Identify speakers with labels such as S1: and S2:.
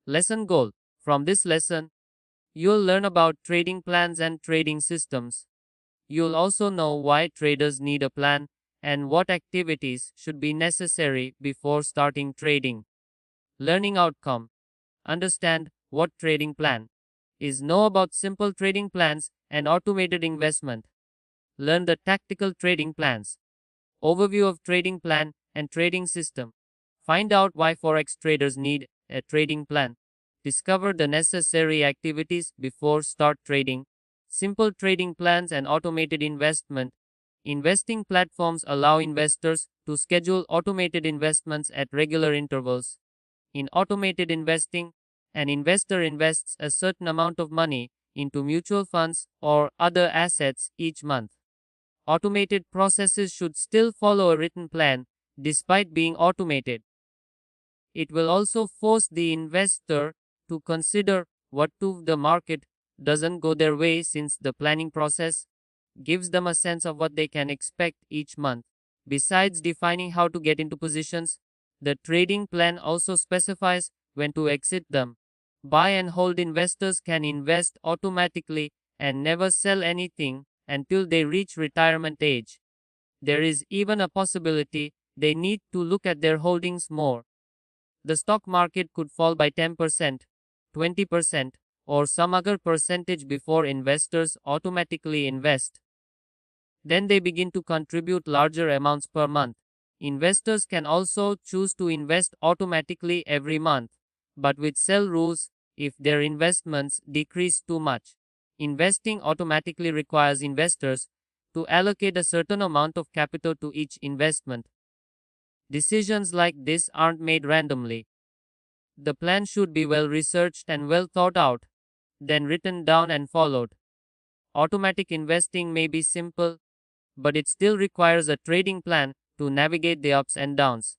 S1: Lesson goal. From this lesson, you'll learn about trading plans and trading systems. You'll also know why traders need a plan and what activities should be necessary before starting trading. Learning outcome. Understand what trading plan is. Know about simple trading plans and automated investment. Learn the tactical trading plans. Overview of trading plan and trading system. Find out why forex traders need a trading plan. Discover the necessary activities before start trading. Simple trading plans and automated investment. Investing platforms allow investors to schedule automated investments at regular intervals. In automated investing, an investor invests a certain amount of money into mutual funds or other assets each month. Automated processes should still follow a written plan despite being automated. It will also force the investor to consider what to the market doesn't go their way, since the planning process gives them a sense of what they can expect each month. Besides defining how to get into positions, the trading plan also specifies when to exit them. Buy and hold. Investors can invest automatically and never sell anything until they reach retirement age. There is even a possibility they need to look at their holdings more. The stock market could fall by 10%, 20%, or some other percentage before investors automatically invest. Then they begin to contribute larger amounts per month. Investors can also choose to invest automatically every month, but with sell rules if their investments decrease too much. Investing automatically requires investors to allocate a certain amount of capital to each investment. Decisions like this aren't made randomly. The plan should be well researched and well thought out, then written down and followed. Automatic investing may be simple, but it still requires a trading plan to navigate the ups and downs.